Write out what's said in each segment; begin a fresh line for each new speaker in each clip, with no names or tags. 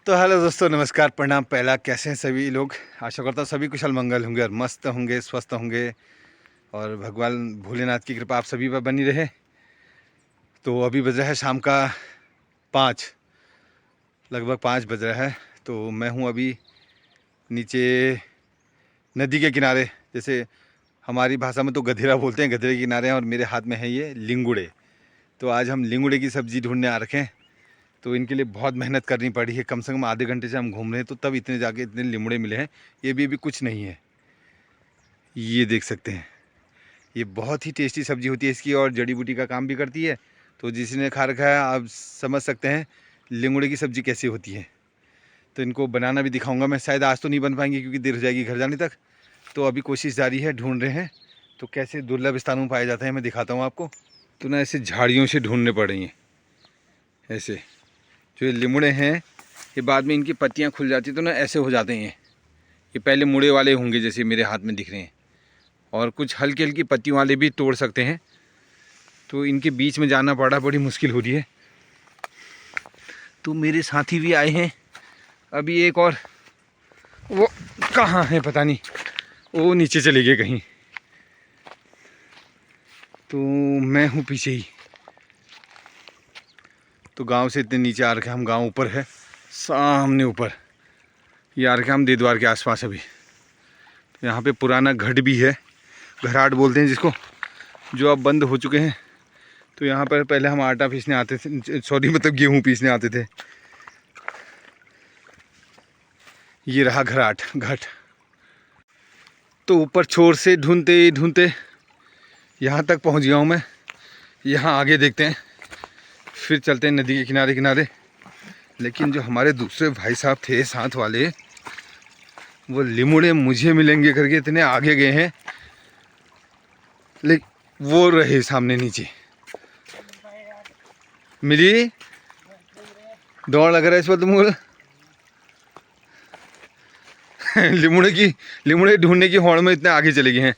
तो हेलो दोस्तों, नमस्कार, प्रणाम, पहला कैसे हैं सभी लोग। आशा करता हूँ सभी कुशल मंगल होंगे और मस्त होंगे, स्वस्थ होंगे और भगवान भोलेनाथ की कृपा आप सभी पर बनी रहे। तो अभी बज रहा है शाम का 5, लगभग 5 बज रहा है। तो मैं हूँ अभी नीचे नदी के किनारे, जैसे हमारी भाषा में तो गधेरा बोलते हैं, गधेरे के किनारे हैं और मेरे हाथ में है ये लिंगुड़े। तो आज हम लिंगुड़े की सब्ज़ी ढूंढने आ रखे हैं। तो इनके लिए बहुत मेहनत करनी पड़ी है, कम से कम आधे घंटे से हम घूम रहे हैं, तो तब इतने जाके इतने लिमड़े मिले हैं। ये भी अभी कुछ नहीं है, ये देख सकते हैं। ये बहुत ही टेस्टी सब्ज़ी होती है इसकी और जड़ी बूटी का काम भी करती है। तो जिसने खा रखा है आप समझ सकते हैं लिंगुड़े की सब्ज़ी कैसी होती है। तो इनको बनाना भी दिखाऊंगा मैं। शायद आज तो नहीं बन पाएंगे क्योंकि देर हो जाएगी घर जाने तक। तो अभी कोशिश जारी है, ढूंढ रहे हैं। तो कैसे दुर्लभ स्थानों में पाए जाते हैं मैं दिखाता हूँ आपको। तो ना ऐसे झाड़ियों से ढूंढने पड़ रही हैं। ऐसे जो ये लिमड़े हैं, ये बाद में इनकी पत्तियाँ खुल जाती तो ना ऐसे हो जाते हैं। ये पहले मुड़े वाले होंगे जैसे मेरे हाथ में दिख रहे हैं, और कुछ हल्की हल्की पत्तियों वाले भी तोड़ सकते हैं। तो इनके बीच में जाना पड़ा, बड़ी मुश्किल हो रही है। तो मेरे साथी भी आए हैं अभी, एक और वो कहाँ है पता नहीं, वो नीचे चले गए कहीं। तो मैं हूँ पीछे ही। तो गांव से इतने नीचे आ रखे हम, गांव ऊपर है सामने ऊपर। ये आ रखे हम देदवार के आसपास अभी। तो यहाँ पे पुराना घट भी है, घराट बोलते हैं जिसको, जो अब बंद हो चुके हैं। तो यहाँ पर पहले हम आटा पीसने आते थे, सॉरी मतलब गेहूँ पीसने आते थे। ये रहा घराट घट। तो ऊपर छोर से ढूंढते ढूंढते यहाँ तक पहुँच गया हूँ मैं। यहाँ आगे देखते हैं, फिर चलते हैं नदी के किनारे किनारे। लेकिन जो हमारे दूसरे भाई साहब थे साथ वाले, वो लिमुड़े मुझे मिलेंगे करके इतने आगे गए हैं, लेकिन वो रहे सामने नीचे। मिली दौड़ लग रहा है इस वक्त मुझे। लिमुड़े ढूंढने की होड़ में इतने आगे चले गए हैं।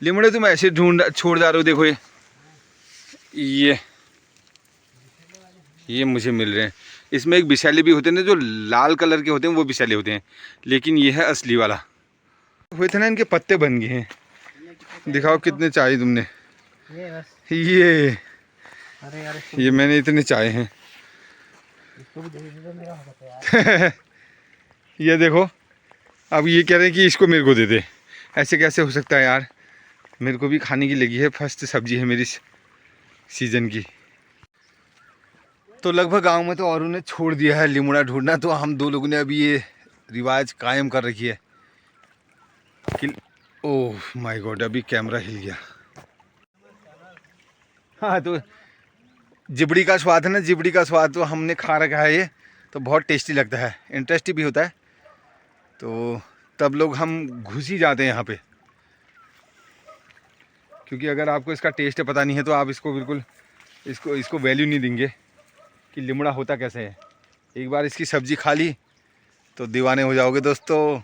लिमुड़े तुम ऐसे ढूंढ छोड़ जा रहे हो, देखो ये मुझे मिल रहे हैं। इसमें एक विषैले भी होते हैं ना, जो लाल कलर के होते हैं, वो विषैले होते हैं। लेकिन ये है असली वाला। हुए थे ना, इनके पत्ते बन गए हैं। दिखाओ कितने चाहिए तुमने। ये ये मैंने इतने चाहे हैं। ये देखो, अब ये कह रहे हैं कि इसको मेरे को दे दे। ऐसे कैसे हो सकता है यार, मेरे को भी खाने की लगी है, फर्स्ट सब्जी है मेरी सीजन की। तो लगभग गांव में तो औरों ने छोड़ दिया है लिमुड़ा ढूंढना, तो हम दो लोगों ने अभी ये रिवाज कायम कर रखी है कि ओह माय गॉड, अभी कैमरा हिल गया। हाँ, तो जिबड़ी का स्वाद है ना, जिबड़ी का स्वाद तो हमने खा रखा है। ये तो बहुत टेस्टी लगता है, इंटरेस्टी भी होता है। तो तब लोग हम घुस ही जाते हैं यहाँ पे, क्योंकि अगर आपको इसका टेस्ट पता नहीं है तो आप इसको बिल्कुल इसको वैल्यू नहीं देंगे कि लिमड़ा होता कैसे है। एक बार इसकी सब्ज़ी खा ली तो दीवाने हो जाओगे दोस्तों।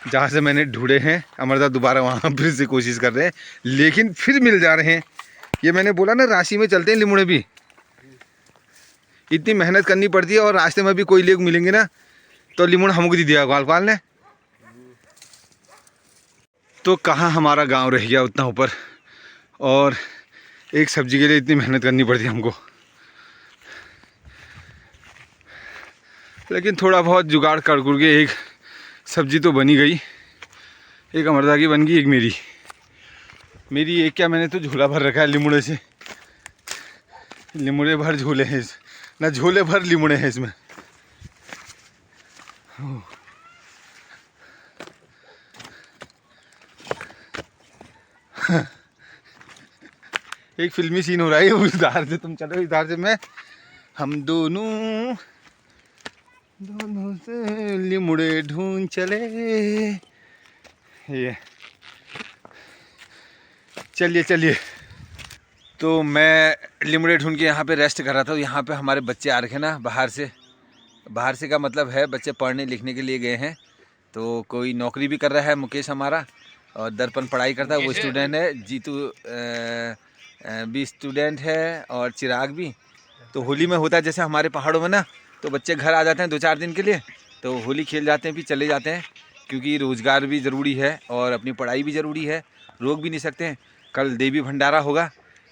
जहाँ से मैंने ढूंढे हैं, अमरदा दोबारा वहाँ फिर से कोशिश कर रहे हैं, लेकिन फिर मिल जा रहे हैं। ये मैंने बोला ना, राशि में चलते हैं लिमुड़े भी। इतनी मेहनत करनी पड़ती है और रास्ते में भी कोई लोग मिलेंगे ना तो लिमुड़ हमको दे दिया ग्वाल पाल ने। तो कहाँ हमारा गांव रह गया उतना ऊपर, और एक सब्जी के लिए इतनी मेहनत करनी पड़ती है हमको। लेकिन थोड़ा बहुत जुगाड़ कर के एक सब्जी तो बनी गई। एक अमरदा की बन गई, एक मेरी एक क्या, मैंने तो झूला भर रखा है लिमुड़े से। लिमुड़े भर झूले हैं ना, झूले भर लिमुड़े हैं इसमें। एक फिल्मी सीन हो रहा है, उधर से तुम चलो, इधर से मैं, हम दोनों से लिमुड़े ढूंढ चले। ये चलिए चलिए। तो मैं लिमुड़े ढूंढ के यहाँ पे रेस्ट कर रहा था। यहाँ पे हमारे बच्चे आ रखे ना बाहर से का मतलब है बच्चे पढ़ने लिखने के लिए गए हैं। तो कोई नौकरी भी कर रहा है, मुकेश हमारा, और दर्पण पढ़ाई करता है, वो स्टूडेंट है। जीतू भी स्टूडेंट है, और चिराग भी। तो होली में होता है जैसे हमारे पहाड़ों में ना, तो बच्चे घर आ जाते हैं 2-4 दिन के लिए, तो होली खेल जाते हैं फिर चले जाते हैं, क्योंकि रोज़गार भी ज़रूरी है और अपनी पढ़ाई भी ज़रूरी है, रोक भी नहीं सकते हैं। कल देवी भंडारा होगा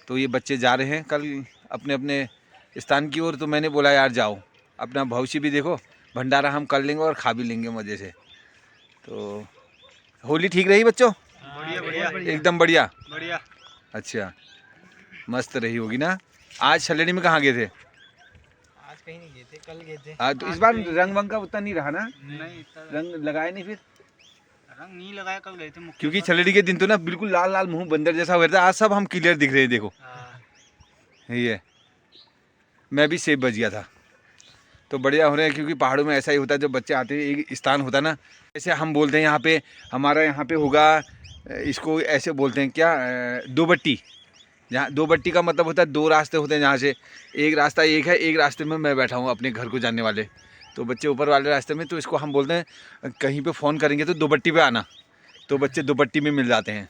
तो ये बच्चे जा रहे हैं कल अपने अपने स्थान की ओर। तो मैंने बोला यार जाओ, अपना भविष्य भी देखो, भंडारा हम कर लेंगे और खा भी लेंगे मज़े से। तो होली ठीक रही बच्चों?
बढ़िया बढ़िया
एकदम बढ़िया
बढ़िया।
अच्छा, मस्त रही होगी ना। आज छलेड़ी में कहाँ गए थे?
आज कहीं नहीं गए थे, कल गए थे।
आज तो इस बार रंग वंग का उतना नहीं रहा ना,
नहीं
रंग लगाए नहीं फिर,
रंग नहीं लगाया, कल गए थे मुख्य
क्योंकि
पर।
छलेड़ी के दिन तो ना बिल्कुल लाल लाल मुंह बंदर जैसा हो रहा था। आज सब हम क्लियर दिख रहे हैं, देखो
हाँ।
ये मैं भी सेब बच गया था। तो बढ़िया हो रहे हैं, क्योंकि पहाड़ों में ऐसा ही होता है, जब बच्चे आते हैं एक स्थान होता है ना, जैसे हम बोलते हैं यहाँ पे, हमारा यहाँ पे होगा, इसको ऐसे बोलते हैं क्या, दो बट्टी। जहाँ दो बट्टी का मतलब होता है 2 रास्ते होते हैं, जहाँ से एक रास्ता एक है, एक रास्ते में मैं बैठा हूँ अपने घर को जाने वाले, तो बच्चे ऊपर वाले रास्ते में, तो इसको हम बोलते हैं कहीं पे फ़ोन करेंगे तो 2 बट्टी पे आना, तो बच्चे 2 बट्टी में मिल जाते हैं।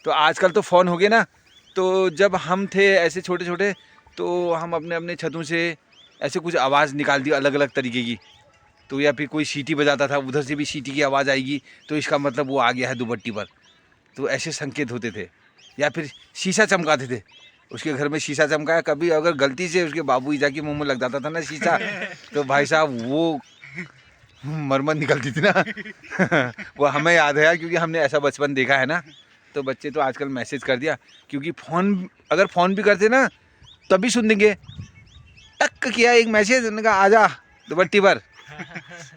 तो आजकल तो फ़ोन हो गए ना, तो जब हम थे ऐसे छोटे छोटे, तो हम अपने अपने छतों से ऐसे कुछ आवाज़ निकाल दी अलग अलग तरीके की, तो या फिर कोई सीटी बजाता था, उधर से भी सीटी की आवाज़ आएगी, तो इसका मतलब वो आ गया है 2 बट्टी पर। तो ऐसे संकेत होते थे। या फिर शीशा चमकाते थे, उसके घर में शीशा चमकाया, कभी अगर गलती से उसके बाबू ईजा के मुंह में लग जाता था ना शीशा, तो भाई साहब वो मरमत निकलती थी ना। वो हमें याद है यार, क्योंकि हमने ऐसा बचपन देखा है ना। तो बच्चे तो आजकल मैसेज कर दिया, क्योंकि फ़ोन अगर फ़ोन भी करते ना तभी सुन देंगे, टक किया एक मैसेज, उन्होंने कहा आजा दुपट्टी पर।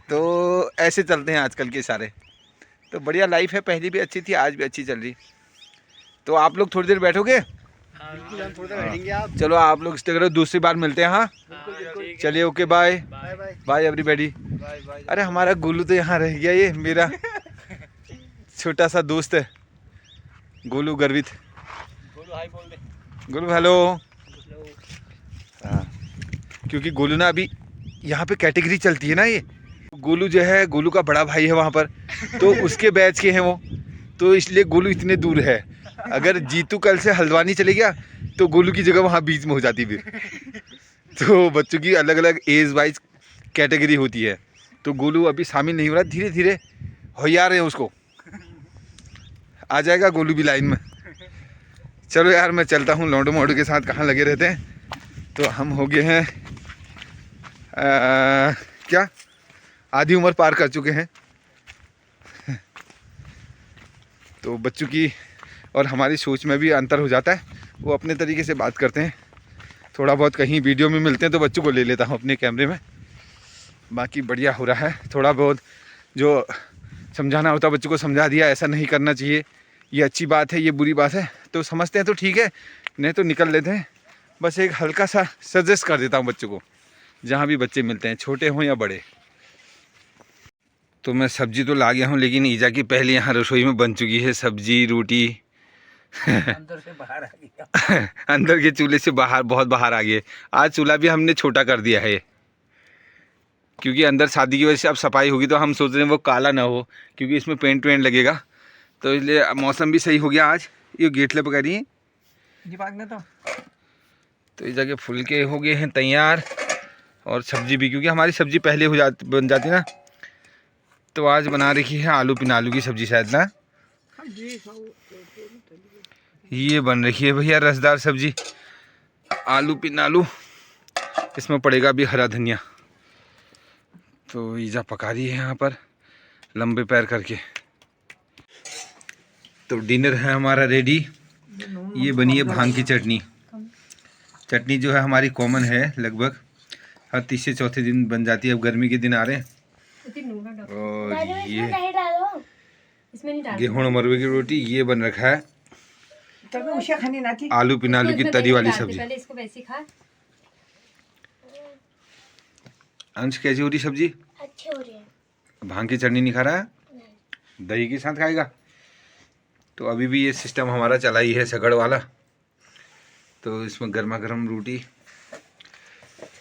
तो ऐसे चलते हैं आजकल के सारे। तो बढ़िया लाइफ है, पहले भी अच्छी थी, आज भी अच्छी चल रही। तो आप लोग थोड़ी देर बैठोगे?
बिल्कुल, हम थोड़ी देर बैठेंगे। आप
चलो आप लोग इस दूसरी बार मिलते हैं। हाँ चलिए, okay bye
bye bye
bye everybody.
Bye bye.
अरे हमारा गोलू तो यहाँ रह गया, ये मेरा छोटा सा दोस्त है गोलू गर्वित।
बोलो हाय बोल दे।
गोलू हेलो। हाँ, क्योंकि गोलू ना अभी यहाँ पे कैटेगरी चलती है ना, ये गोलू जो है, गोलू का बड़ा भाई है वहाँ पर, तो उसके बैच के हैं वो, तो इसलिए गोलू इतने दूर है। अगर जीतू कल से हल्द्वानी चले गया तो गोलू की जगह वहाँ बीच में हो जाती फिर। तो बच्चों की अलग अलग एज वाइज कैटेगरी होती है, तो गोलू अभी शामिल नहीं हो रहा, धीरे धीरे होया रहे हैं उसको, आ जाएगा गोलू भी लाइन में। चलो यार मैं चलता हूँ, लौंडो मोडो के साथ कहाँ लगे रहते हैं। तो हम हो गए हैं क्या आधी उम्र पार कर चुके हैं। तो बच्चों की और हमारी सोच में भी अंतर हो जाता है, वो अपने तरीके से बात करते हैं। थोड़ा बहुत कहीं वीडियो में मिलते हैं तो बच्चों को ले लेता हूँ अपने कैमरे में। बाकी बढ़िया हो रहा है, थोड़ा बहुत जो समझाना होता बच्चों को समझा दिया, ऐसा नहीं करना चाहिए, ये अच्छी बात है, ये बुरी बात है, तो समझते हैं तो ठीक है, नहीं तो निकल लेते हैं। बस एक हल्का सा सजेस्ट कर देता हूँ बच्चों को, जहाँ भी बच्चे मिलते हैं, छोटे हों या बड़े। तो मैं सब्जी तो ला गया हूँ, लेकिन ईजा की पहले यहाँ रसोई में बन चुकी है सब्जी रोटी।
अंदर से बाहर आ गया।
अंदर के चूल्हे से बाहर, बहुत बाहर आ गए। आज चूल्हा भी हमने छोटा कर दिया है, क्योंकि अंदर शादी की वजह से अब सफाई होगी, तो हम सोच रहे हैं वो काला ना हो, क्योंकि इसमें पेंट वेंट लगेगा। तो इसलिए मौसम भी सही हो गया आज। ये गेट ले पकड़ रही है
जी भागना
तो इस जगह फुलके हो गए हैं तैयार, और सब्जी भी, क्योंकि हमारी सब्जी पहले बन जाती ना। तो आज बना रखी है आलू पिनालू की सब्जी शायद ना, ये बन रखी है भैया रसदार सब्जी आलू पिनालू। इसमें पड़ेगा भी हरा धनिया। तो ईजा पका रही है यहाँ पर लंबे पैर करके। तो डिनर है हमारा रेडी। ये बनी है भांग की चटनी। चटनी जो है हमारी कॉमन है, लगभग हर तीसरे चौथे दिन बन जाती है। अब गर्मी के दिन आ रहे हैं। और ये गेहूं मरवे की रोटी, ये बन रखा है आलू पिनालू की तरी वाली सब्जी। अंश कैसी हो रही सब्जी?
अच्छी हो रही है।
भांग की चटनी नहीं खा रहा है? दही के साथ खाएगा? तो अभी भी ये सिस्टम हमारा चला ही है सगड़ वाला। तो इसमें गर्मा गर्म रोटी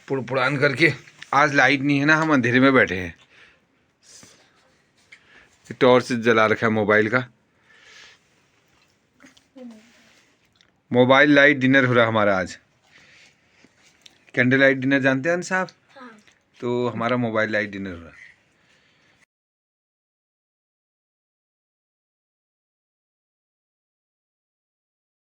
पुड़पुड़ान करके। आज लाइट नहीं है ना, हम अंधेरे में बैठे हैं, टॉर्च जला रखा है मोबाइल का। मोबाइल लाइट डिनर हो रहा हमारा आज। कैंडल लाइट डिनर जानते हैं साहब?
हाँ।
तो हमारा मोबाइल लाइट डिनर हो रहा है।